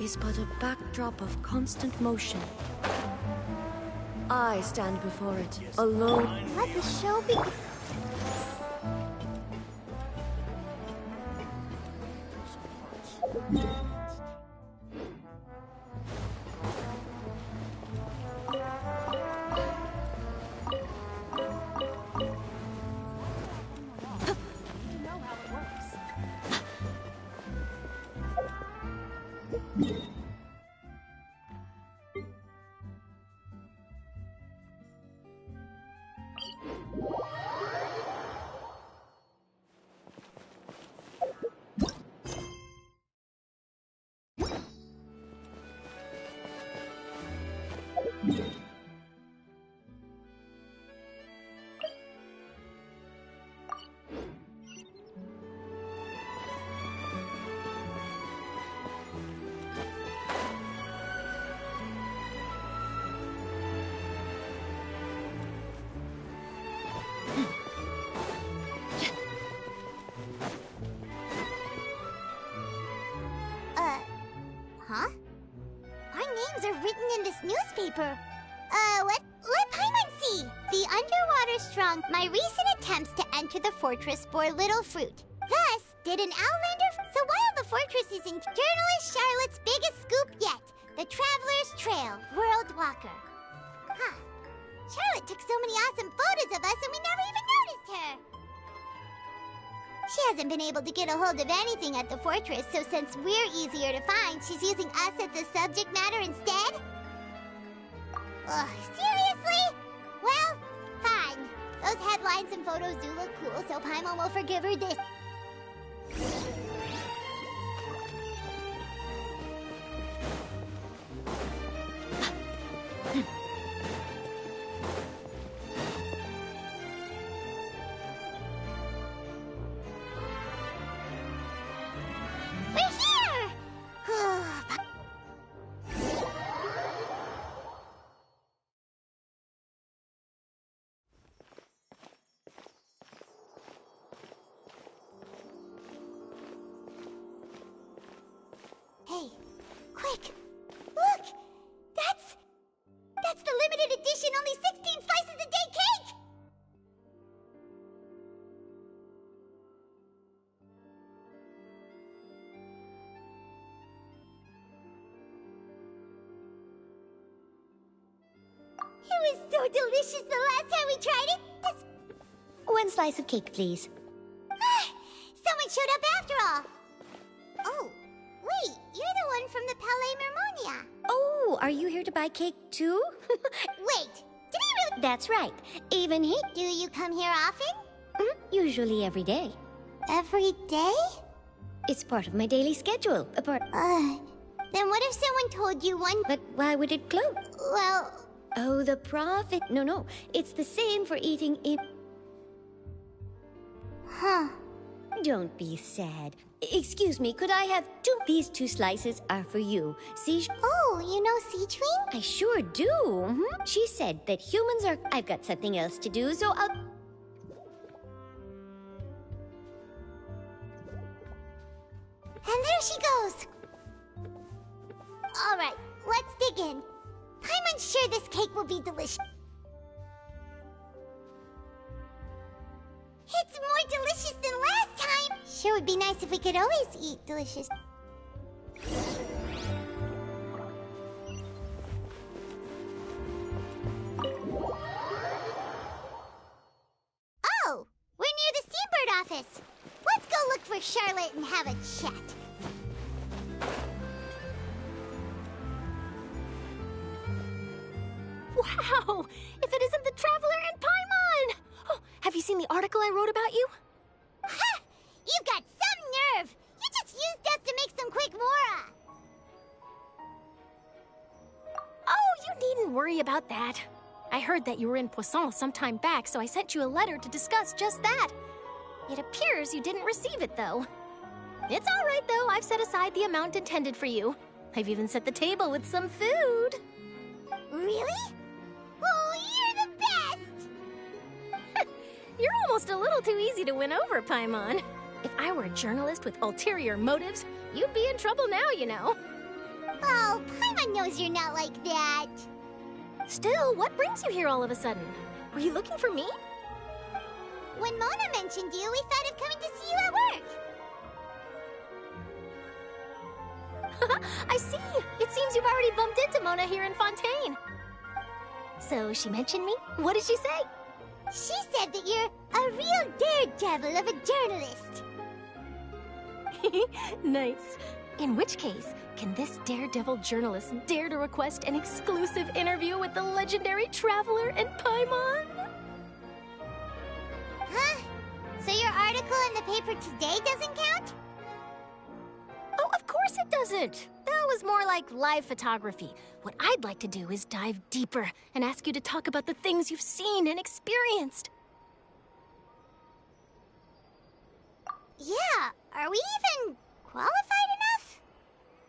is but a backdrop of constant motion. I stand before it, alone. Let the show begin. Huh? Our names are written in this newspaper. Let Paimon see. The underwater strong. My recent attempts to enter the fortress bore little fruit. Thus, did an outlander. So while the fortress is in journalist Charlotte's biggest scoop yet, the Traveler's Trail, World Walker. Huh. Charlotte took so many awesome photos of us and we never even noticed her. She hasn't been able to get a hold of anything at the fortress, so since we're easier to find, she's using us as the subject matter instead? Ugh, seriously? Well, fine. Those headlines and photos do look cool, so Paimon will forgive her this. Hey, quick! Look! That's the limited edition only 16 slices a day cake! It was so delicious the last time we tried it! One slice of cake, please. Someone showed up after all! Oh. Wait, you're the one from the Palais Mermonia. Oh, are you here to buy cake too? Wait, did he really? That's right. Even he... Do you come here often? Usually every day. Every day? It's part of my daily schedule. Then what if someone told you one... But why would it close? Well... Oh, the profit. No. It's the same for eating in... Huh. Don't be sad. Excuse me, could I have two? These 2 slices are for you. See? Oh, you know Seachwing? I sure do. She said that humans are... I've got something else to do, so I'll... And there she goes. All right, let's dig in. I'm unsure this cake will be delicious. It's more delicious than last time. Sure would be nice if we could always eat delicious. Oh, we're near the Steambird office. Let's go look for Charlotte and have a chat. Wow! If it isn't the Traveler and Paimon! Oh, have you seen the article I wrote about you? Ha! You've got some nerve! You just used us to make some quick mora! Oh, you needn't worry about that. I heard that you were in Poisson some time back, so I sent you a letter to discuss just that. It appears you didn't receive it, though. It's all right, though. I've set aside the amount intended for you. I've even set the table with some food. Really? Oh, you're the best! You're almost a little too easy to win over, Paimon. If I were a journalist with ulterior motives, you'd be in trouble now, you know. Oh, Paimon knows you're not like that. Still, what brings you here all of a sudden? Were you looking for me? When Mona mentioned you, we thought of coming to see you at work. I see. It seems you've already bumped into Mona here in Fontaine. So she mentioned me? What did she say? She said that you're a real daredevil of a journalist. Nice. In which case, can this daredevil journalist dare to request an exclusive interview with the legendary traveler and Paimon? Huh? So your article in the paper today doesn't count? Oh, of course it doesn't. That was more like live photography. What I'd like to do is dive deeper and ask you to talk about the things you've seen and experienced. Yeah, are we even qualified enough?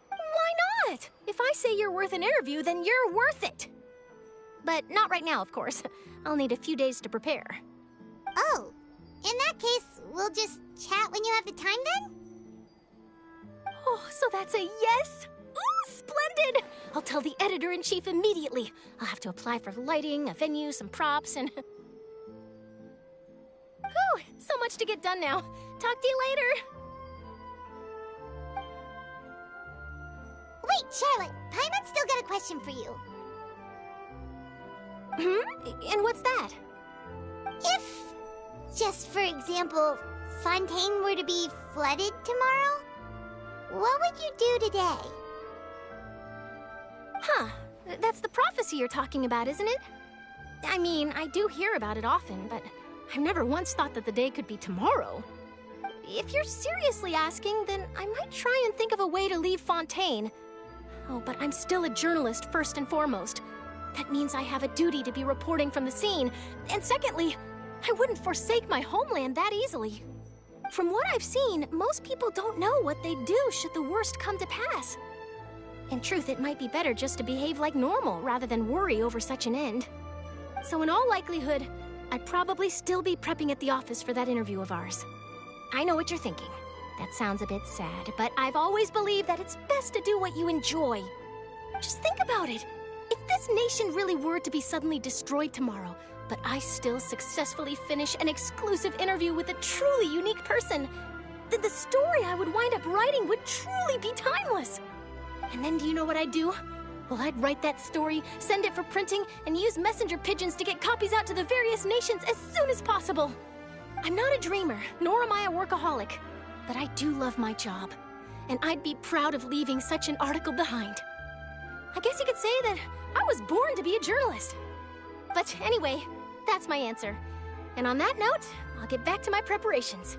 Why not? If I say you're worth an interview, then you're worth it. But not right now, of course. I'll need a few days to prepare. Oh, in that case, we'll just chat when you have the time then? Oh, so that's a yes? Ooh, splendid! I'll tell the editor-in-chief immediately. I'll have to apply for lighting, a venue, some props, and... Whew, so much to get done now. Talk to you later. Wait, Charlotte, Paimon's still got a question for you. And what's that? If, just for example, Fontaine were to be flooded tomorrow, what would you do today? Huh, that's the prophecy you're talking about, isn't it? I mean, I do hear about it often, but I've never once thought that the day could be tomorrow. If you're seriously asking, then I might try and think of a way to leave Fontaine. Oh, but I'm still a journalist first and foremost. That means I have a duty to be reporting from the scene. And secondly, I wouldn't forsake my homeland that easily. From what I've seen, most people don't know what they'd do should the worst come to pass. In truth, it might be better just to behave like normal rather than worry over such an end. So in all likelihood, I'd probably still be prepping at the office for that interview of ours. I know what you're thinking. That sounds a bit sad, but I've always believed that it's best to do what you enjoy. Just think about it. If this nation really were to be suddenly destroyed tomorrow, but I still successfully finish an exclusive interview with a truly unique person, then the story I would wind up writing would truly be timeless. And then do you know what I'd do? Well, I'd write that story, send it for printing, and use messenger pigeons to get copies out to the various nations as soon as possible. I'm not a dreamer, nor am I a workaholic, but I do love my job, and I'd be proud of leaving such an article behind. I guess you could say that I was born to be a journalist. But anyway, that's my answer. And on that note, I'll get back to my preparations.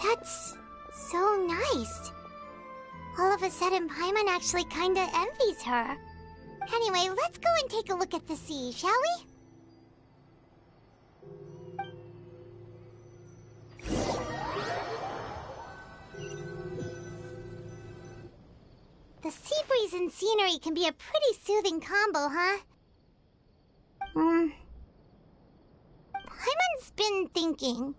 That's so nice. All of a sudden, Paimon actually kinda envies her. Anyway, let's go and take a look at the sea, shall we? The sea breeze and scenery can be a pretty soothing combo, huh? Paimon's been thinking.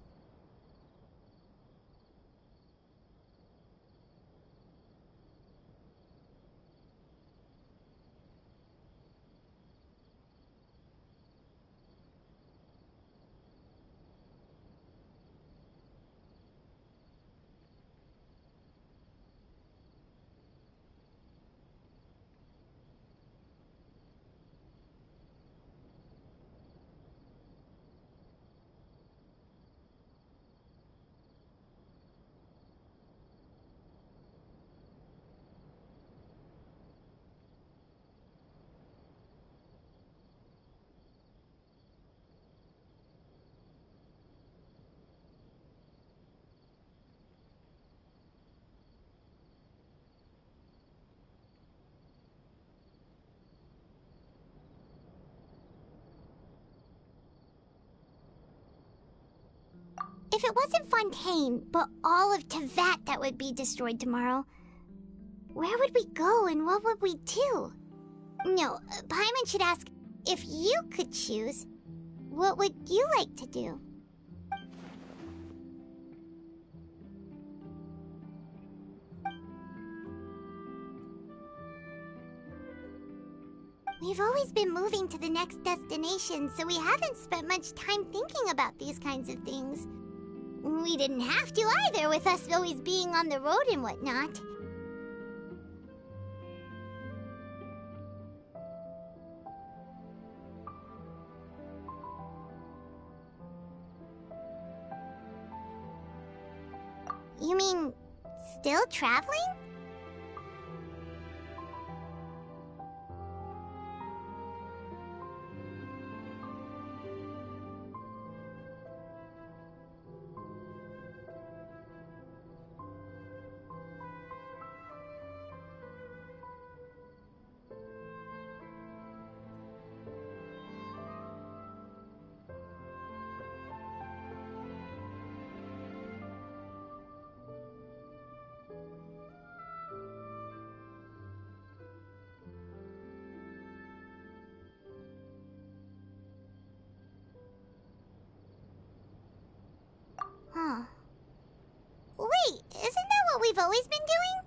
If it wasn't Fontaine, but all of Tevat that would be destroyed tomorrow, where would we go and what would we do? No, Paimon should ask, if you could choose, what would you like to do? We've always been moving to the next destination, so we haven't spent much time thinking about these kinds of things. We didn't have to either, with us always being on the road and whatnot. You mean, still traveling? Huh. Wait, isn't that what we've always been doing?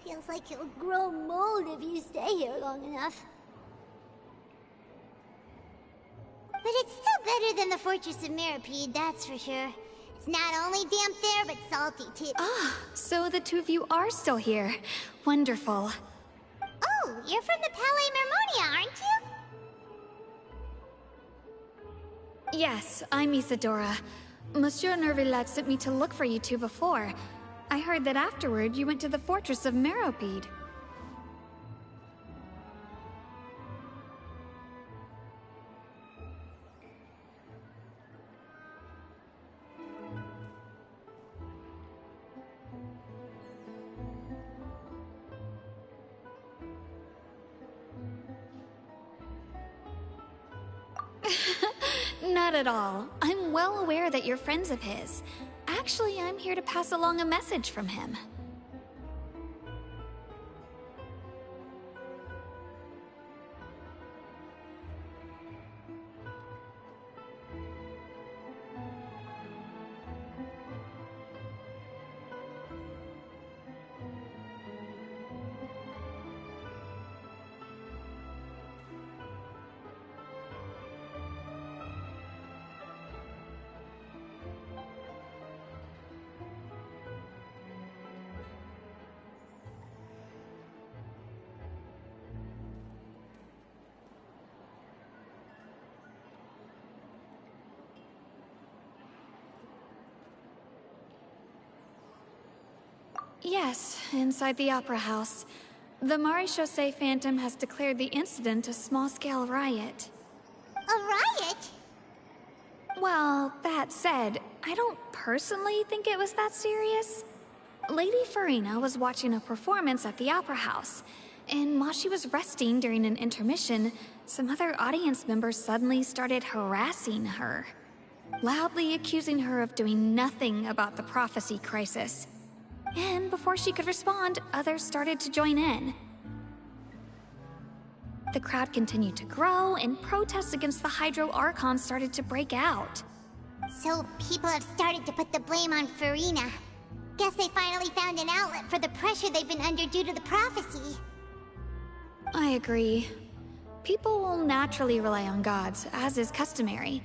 Feels like you'll grow mold if you stay here long enough. But it's still better than the Fortress of Mirapede, that's for sure. It's not only damp there, but salty too. Ah, so the two of you are still here. Wonderful. Oh, you're from the Palais Mermonia, aren't you? Yes, I'm Isadora. Monsieur Nervillet sent me to look for you two before. I heard that afterward you went to the Fortress of Meropide. Not at all. I'm well aware that you're friends of his. Actually, I'm here to pass along a message from him. Yes, inside the Opera House. The Maréchaussée Phantom has declared the incident a small-scale riot. A riot? Well, that said, I don't personally think it was that serious. Lady Farina was watching a performance at the Opera House, and while she was resting during an intermission, some other audience members suddenly started harassing her, loudly accusing her of doing nothing about the prophecy crisis. And before she could respond, others started to join in. The crowd continued to grow, and protests against the Hydro Archon started to break out. So people have started to put the blame on Farina. Guess they finally found an outlet for the pressure they've been under due to the prophecy. I agree. People will naturally rely on gods, as is customary.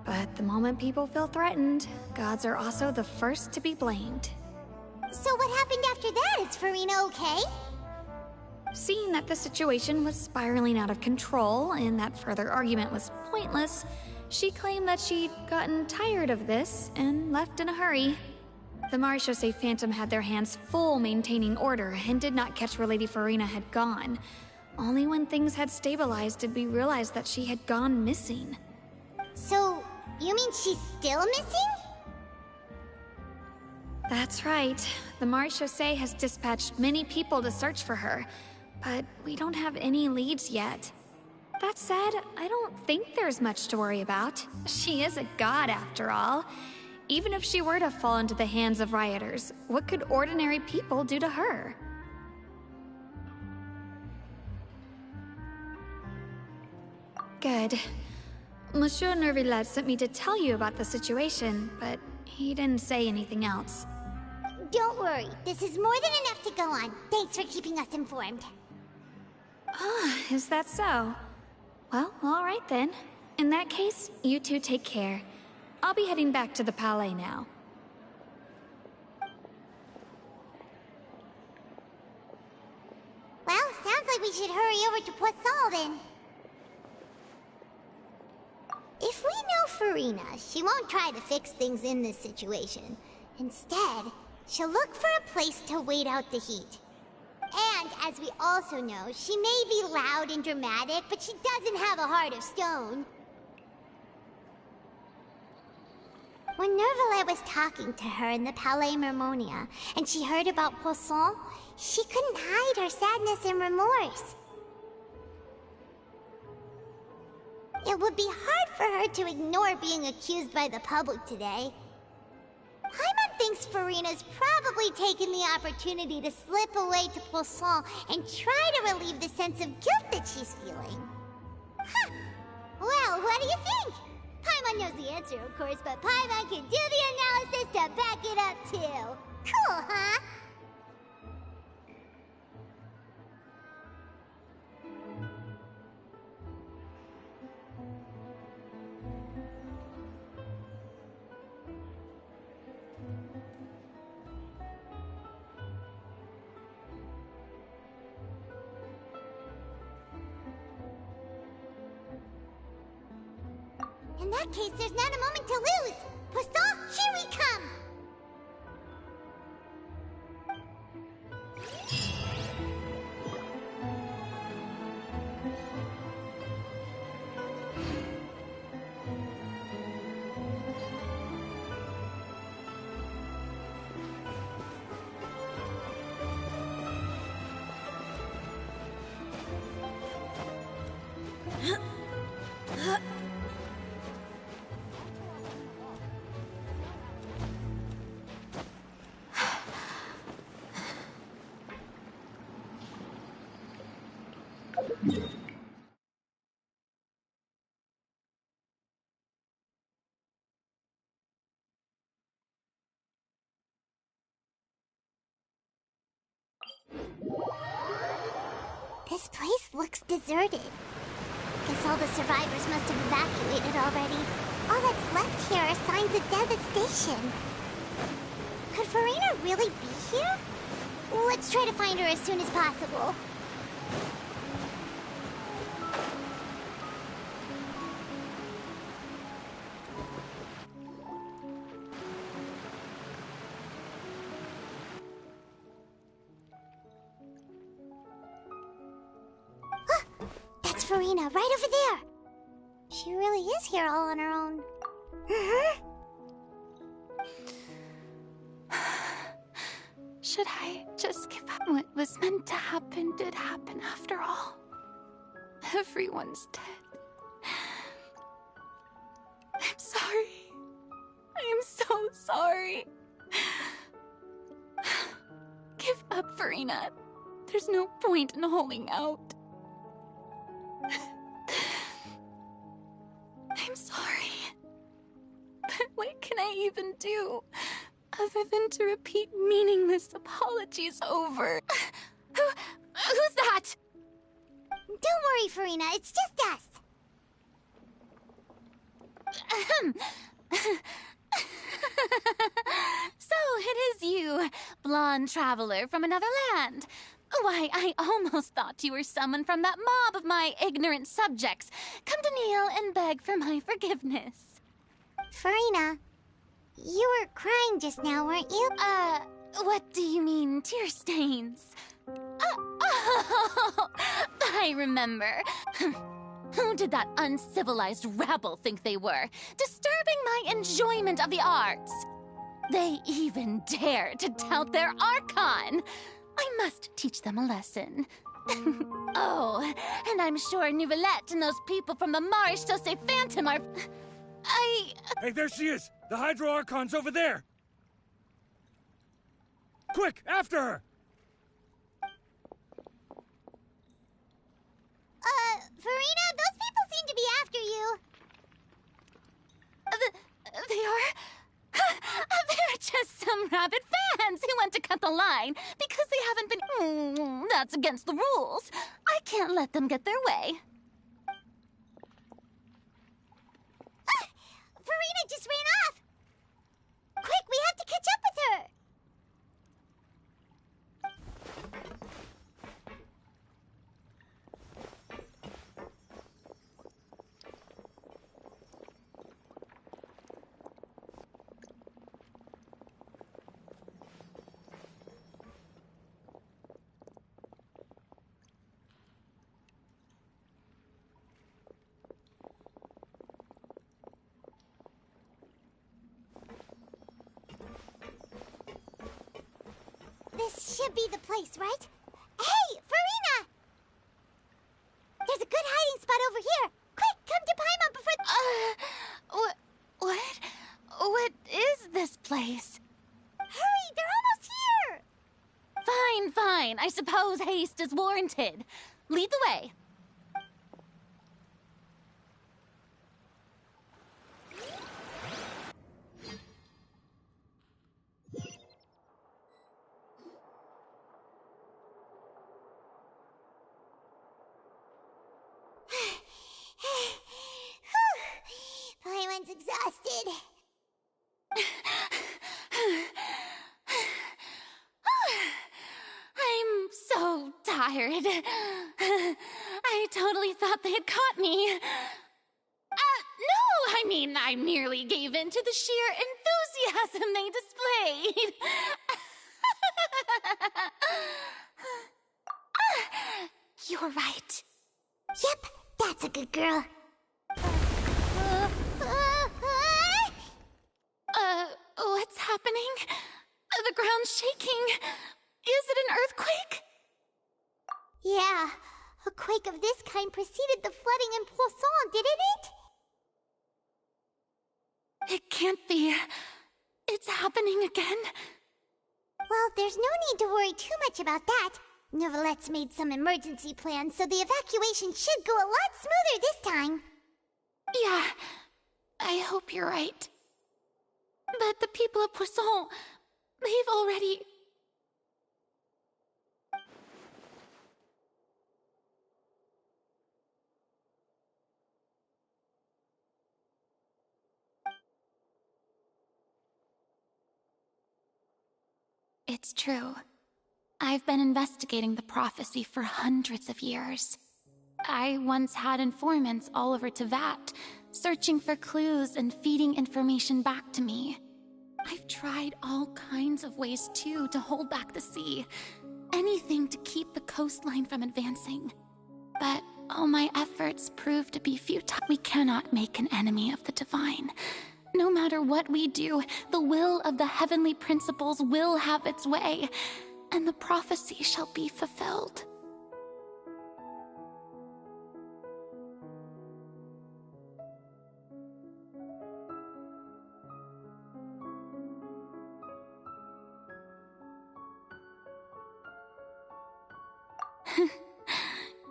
But the moment people feel threatened, gods are also the first to be blamed. So what happened after that? Is Farina okay? Seeing that the situation was spiraling out of control and that further argument was pointless, she claimed that she'd gotten tired of this and left in a hurry. The Maréchaussée Phantom had their hands full maintaining order and did not catch where Lady Farina had gone. Only when things had stabilized did we realize that she had gone missing. So, you mean she's still missing? That's right. The Maréchaussée has dispatched many people to search for her, but we don't have any leads yet. That said, I don't think there's much to worry about. She is a god after all. Even if she were to fall into the hands of rioters, what could ordinary people do to her? Good. Monsieur Nervillet sent me to tell you about the situation, but he didn't say anything else. Don't worry, this is more than enough to go on. Thanks for keeping us informed. Ah, is that so? Well, all right then. In that case, you two take care. I'll be heading back to the Palais now. Well, sounds like we should hurry over to Poisson then. If we know Farina, she won't try to fix things in this situation. Instead, she'll look for a place to wait out the heat. And, as we also know, she may be loud and dramatic, but she doesn't have a heart of stone. When Nervillet was talking to her in the Palais Mermonia, and she heard about Poisson, she couldn't hide her sadness and remorse. It would be hard for her to ignore being accused by the public today. Paimon thinks Farina's probably taken the opportunity to slip away to Poisson and try to relieve the sense of guilt that she's feeling. Huh. Well, what do you think? Paimon knows the answer, of course, but Paimon can do the analysis to back it up, too. Cool, huh? In that case, there's not a moment to lose! Poisson, here we come! This place looks deserted. Guess all the survivors must have evacuated already. All that's left here are signs of devastation. Could Farina really be here? Let's try to find her as soon as possible. That's Farina, right over there. She really is here all on her own. Should I just give up? What was meant to happen did happen after all. Everyone's dead. I'm sorry. I am so sorry. Give up, Farina. There's no point in holding out. I'm sorry. But what can I even do other than to repeat meaningless apologies over? Who's that? Don't worry, Farina. It's just us. So it is you, blonde traveler from another land. Why, I almost thought you were someone from that mob of my ignorant subjects. Come to kneel and beg for my forgiveness. Farina, you were crying just now, weren't you? What do you mean, tear stains? Oh, I remember. Who did that uncivilized rabble think they were, disturbing my enjoyment of the arts? They even dare to tout their Archon. I must teach them a lesson. Oh, and I'm sure Nouvellette and those people from the Marsh still say Phantom are... Hey, there she is! The Hydro Archon's over there! Quick, after her! Farina, those people seem to be after you. They are... They're just some rabid fans who want to cut the line because they haven't been... that's against the rules. I can't let them get their way. Farina just ran off! Quick, we have to catch up with her! This should be the place, right? Hey, Farina! There's a good hiding spot over here. Quick, come to Paimon before... What is this place? Hurry, they're almost here! Fine. I suppose haste is warranted. Lead the way. Paimon's exhausted. I'm so tired. I totally thought they had caught me. No, I mean, I merely gave in to the sheer enthusiasm they displayed. You're right. Yep, that's a good girl. What's happening? The ground's shaking. Is it an earthquake? Yeah, a quake of this kind preceded the flooding in Poisson, didn't it? It can't be. It's happening again. Well, there's no need to worry too much about that. Nouvellette's made some emergency plans, so the evacuation should go a lot smoother this time. Yeah, I hope you're right. But the people of Poisson, they've already... It's true. I've been investigating the prophecy for hundreds of years. I once had informants all over Tevat, searching for clues and feeding information back to me. I've tried all kinds of ways, too, to hold back the sea. Anything to keep the coastline from advancing. But all my efforts proved to be futile. We cannot make an enemy of the divine. No matter what we do, the will of the heavenly principles will have its way, and the prophecy shall be fulfilled.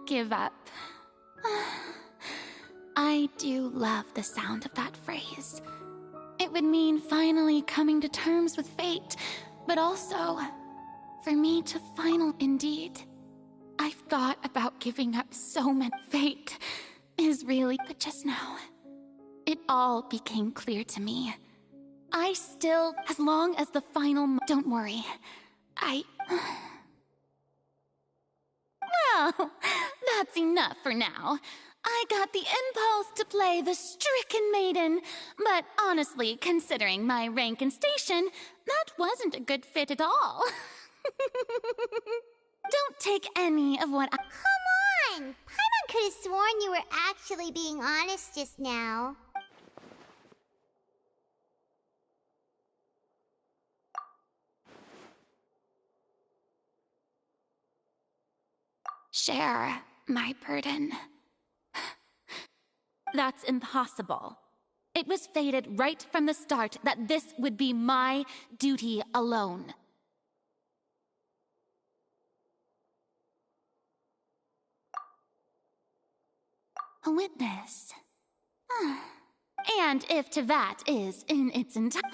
Give up. I do love the sound of that phrase. It would mean finally coming to terms with fate, but also for me to indeed. I've thought about giving up so much. Fate is really, but just now, it all became clear to me. I still, as long as the final, don't worry. Well, that's enough for now. I got the impulse to play the stricken maiden, but honestly, considering my rank and station, that wasn't a good fit at all. Don't take any of what I— Come on! Paimon could have sworn you were actually being honest just now. Share my burden. That's impossible. It was fated right from the start that this would be my duty alone. A witness. And if Tevat is in its entirety—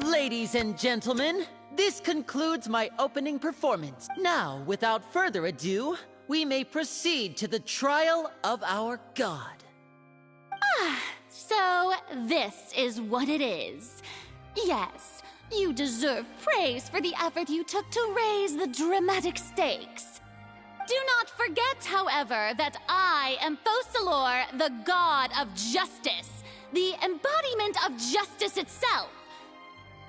Ladies and gentlemen, this concludes my opening performance. Now, without further ado, we may proceed to the trial of our god. So this is what it is. Yes, you deserve praise for the effort you took to raise the dramatic stakes. Do not forget, however, that I am Focalor, the god of justice, the embodiment of justice itself.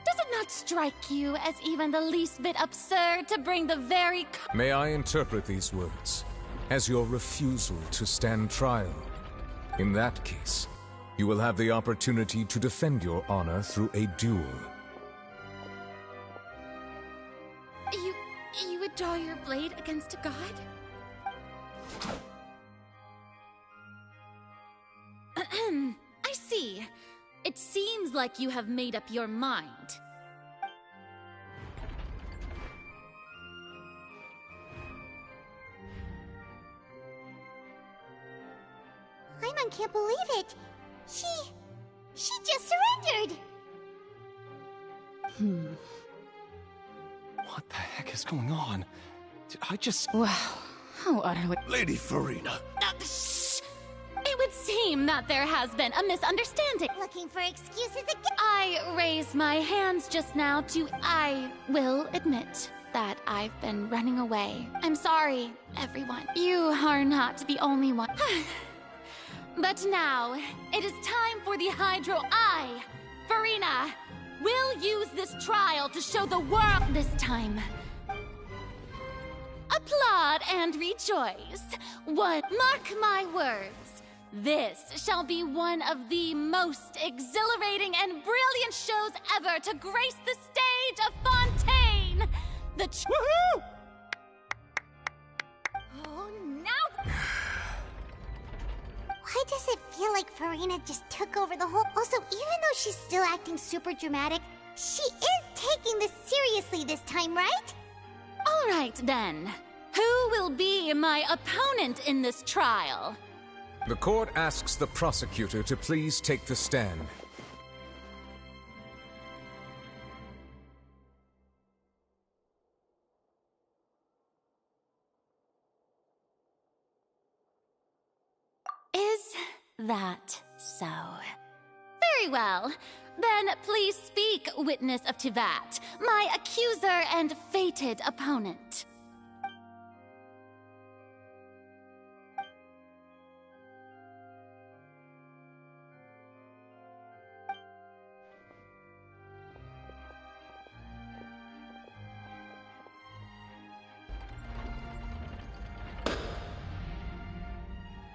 Does it not strike you as even the least bit absurd to bring the very— May I interpret these words as your refusal to stand trial? In that case, you will have the opportunity to defend your honor through a duel. You would draw your blade against a god? I see. It seems like you have made up your mind. Paimon can't believe it. She just surrendered. What the heck is going on? Did I just— Wow, how utterly— Lady Farina. Shh! It would seem that there has been a misunderstanding. Looking for excuses again? I raised my hands just now to— I will admit that I've been running away. I'm sorry, everyone. You are not the only one. But now, it is time for the Hydro. I, Farina, will use this trial to show the world this time. Applaud and rejoice. Mark my words. This shall be one of the most exhilarating and brilliant shows ever to grace the stage of Fontaine! Woohoo! Oh, now... Why does it feel like Farina just took over the whole... Also, even though she's still acting super dramatic, she is taking this seriously this time, right? All right, then. Who will be my opponent in this trial? The court asks the prosecutor to please take the stand. Is that so? Very well. Then please speak, witness of Tivat, my accuser and fated opponent.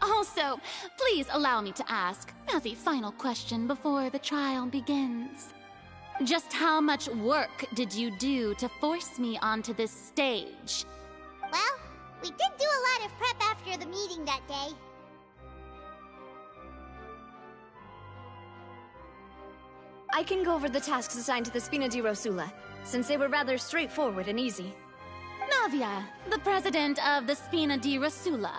Also, please allow me to ask, as a final question before the trial begins. Just how much work did you do to force me onto this stage? Well, we did do a lot of prep after the meeting that day. I can go over the tasks assigned to the Spina di Rosula, since they were rather straightforward and easy. Navia, the president of the Spina di Rosula.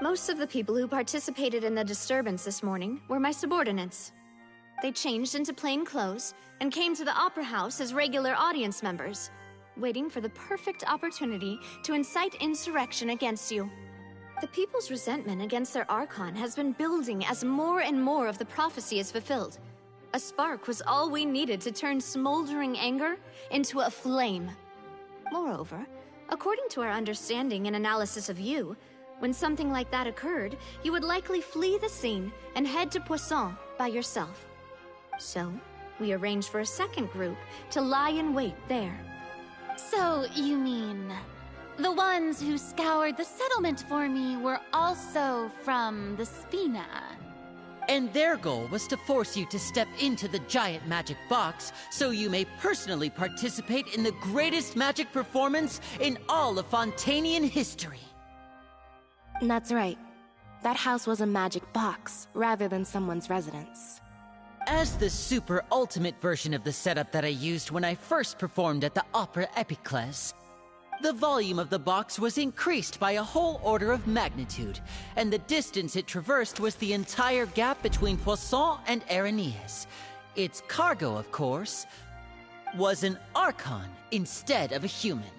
Most of the people who participated in the disturbance this morning were my subordinates. They changed into plain clothes and came to the Opera House as regular audience members, waiting for the perfect opportunity to incite insurrection against you. The people's resentment against their Archon has been building as more and more of the prophecy is fulfilled. A spark was all we needed to turn smoldering anger into a flame. Moreover, according to our understanding and analysis of you, when something like that occurred, you would likely flee the scene and head to Poisson by yourself. So, we arranged for a second group to lie in wait there. So, you mean... the ones who scoured the settlement for me were also from the Spina? And their goal was to force you to step into the giant magic box so you may personally participate in the greatest magic performance in all of Fontainian history. That's right. That house was a magic box, rather than someone's residence. As the super ultimate version of the setup that I used when I first performed at the Opera Epiclese, the volume of the box was increased by a whole order of magnitude, and the distance it traversed was the entire gap between Poisson and Aranias. Its cargo, of course, was an Archon instead of a human.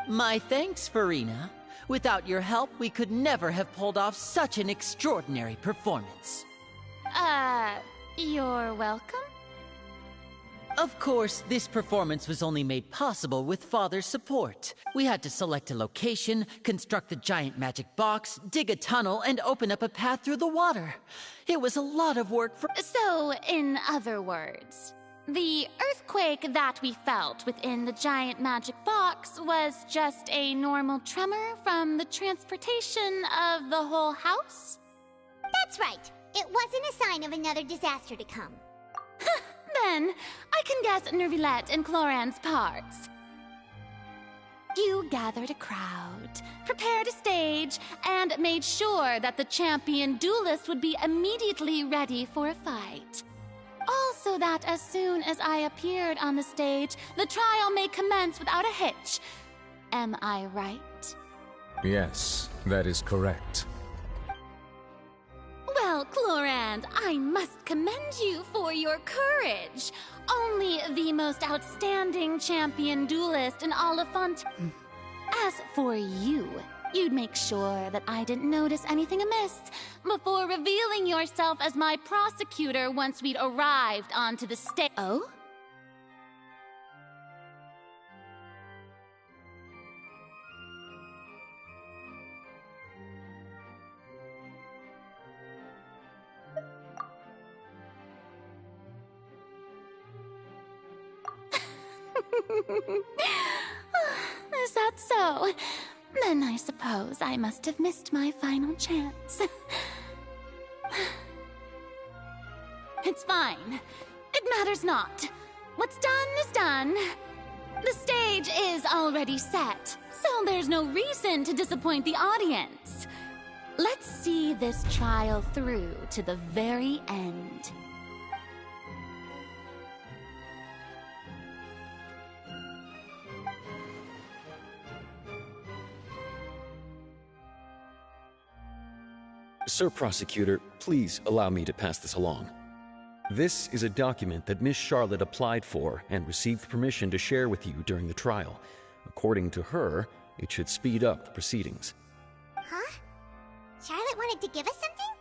My thanks, Farina. Without your help, we could never have pulled off such an extraordinary performance. You're welcome? Of course, this performance was only made possible with Father's support. We had to select a location, construct the giant magic box, dig a tunnel, and open up a path through the water. It was a lot of work for— So, in other words, the earthquake that we felt within the giant magic box was just a normal tremor from the transportation of the whole house? That's right. It wasn't a sign of another disaster to come. Then, I can guess Nervilette and Cloran's parts. You gathered a crowd, prepared a stage, and made sure that the champion duelist would be immediately ready for a fight. Also that as soon as I appeared on the stage, the trial may commence without a hitch. Am I right? Yes, that is correct. Well, Clorand, I must commend you for your courage. Only the most outstanding champion duelist in all of Fontaine. As for you, you'd make sure that I didn't notice anything amiss before revealing yourself as my prosecutor once we'd arrived onto the stage. Oh? Is that so? Then I suppose I must have missed my final chance. It's fine. It matters not. What's done is done. The stage is already set, so there's no reason to disappoint the audience. Let's see this trial through to the very end. Sir Prosecutor, please allow me to pass this along. This is a document that Miss Charlotte applied for and received permission to share with you during the trial. According to her, it should speed up the proceedings. Huh? Charlotte wanted to give us something?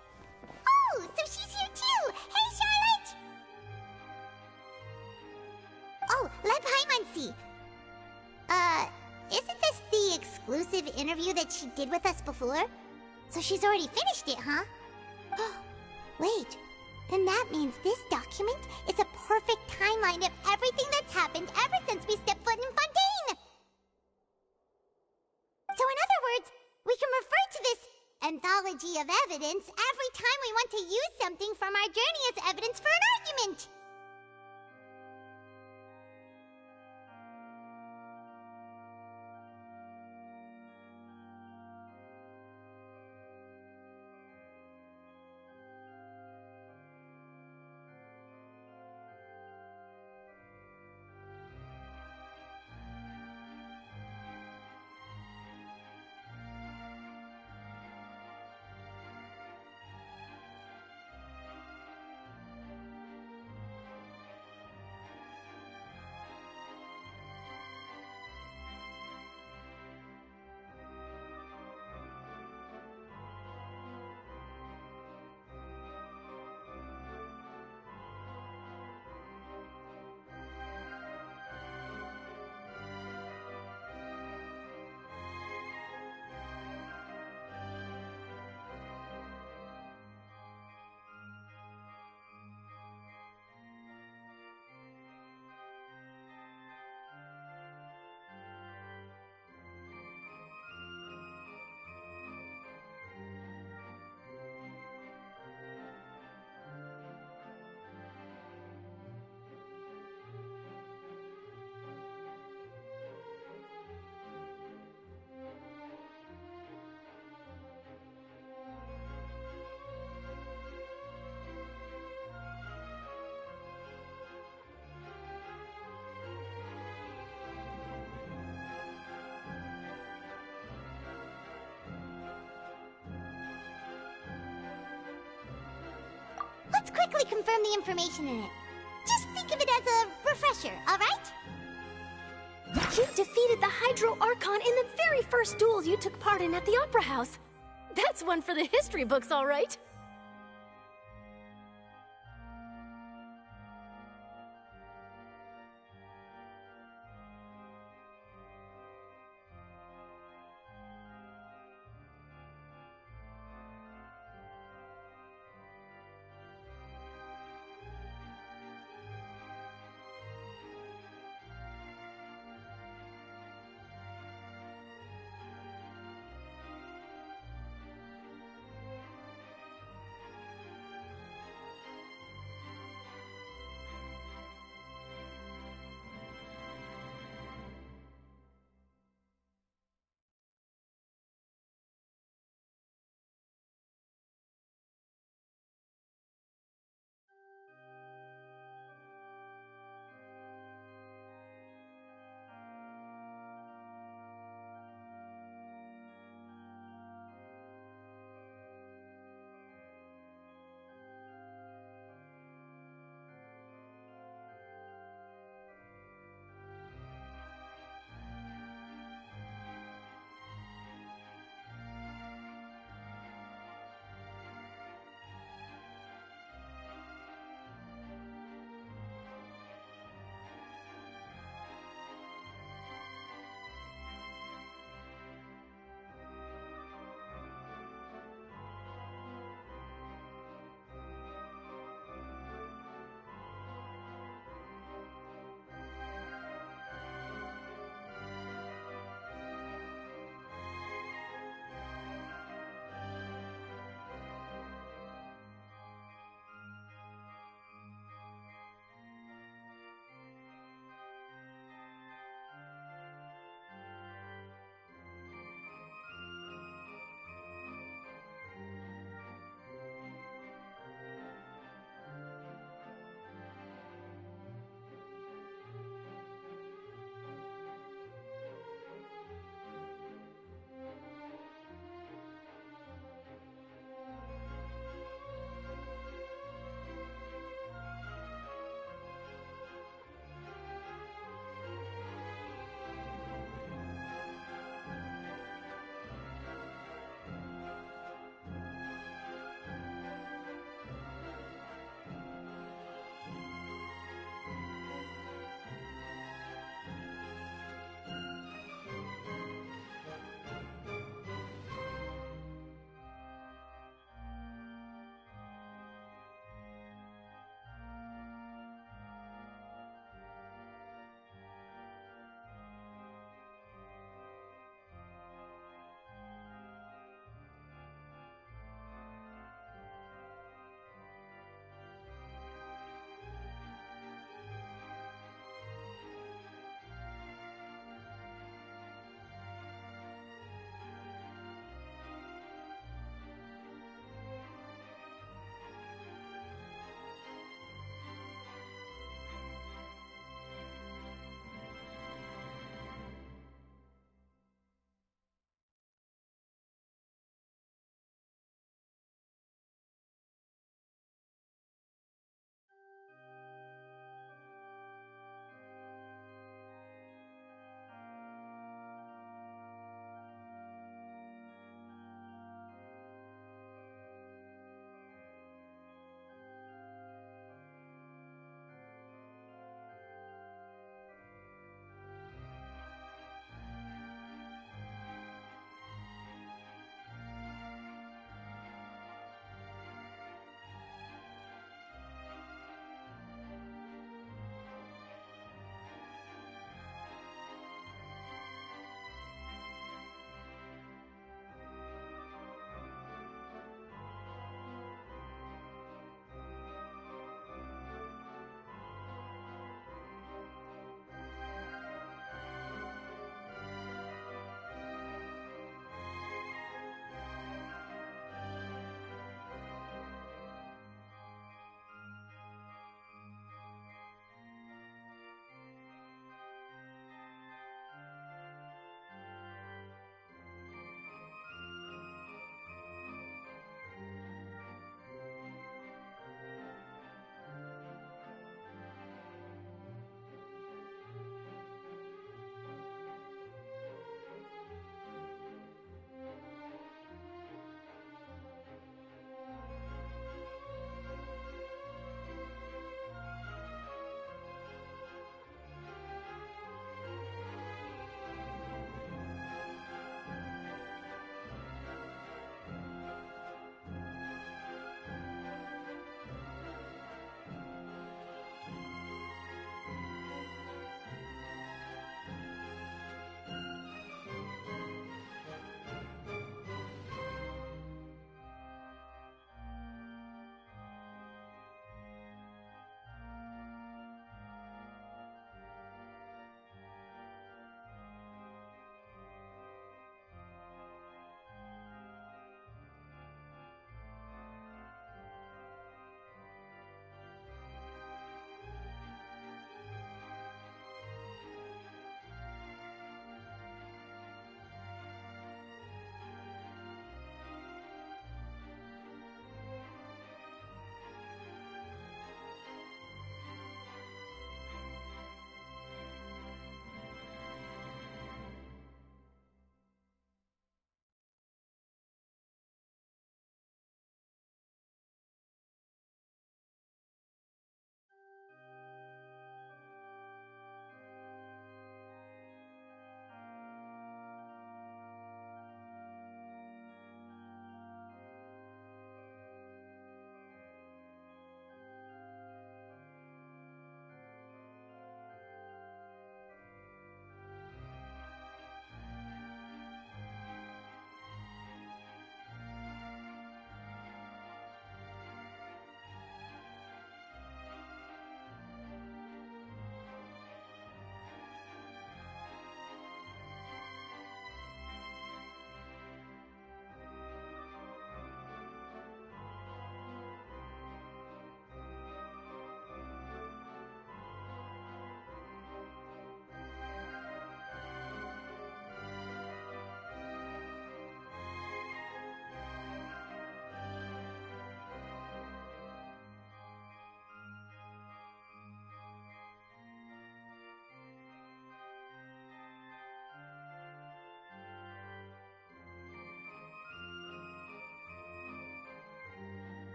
Oh, so she's here too! Hey, Charlotte! Oh, let Paimon see. Isn't this the exclusive interview that she did with us before? So she's already finished it, huh? Wait, then that means this document is a perfect timeline of everything that's happened ever since we stepped foot in Fontaine! So in other words, we can refer to this anthology of evidence every time we want to use something from our journey as evidence for an argument! Let's quickly confirm the information in it. Just think of it as a refresher, alright? You defeated the Hydro Archon in the very first duels you took part in at the Opera House. That's one for the history books, all right.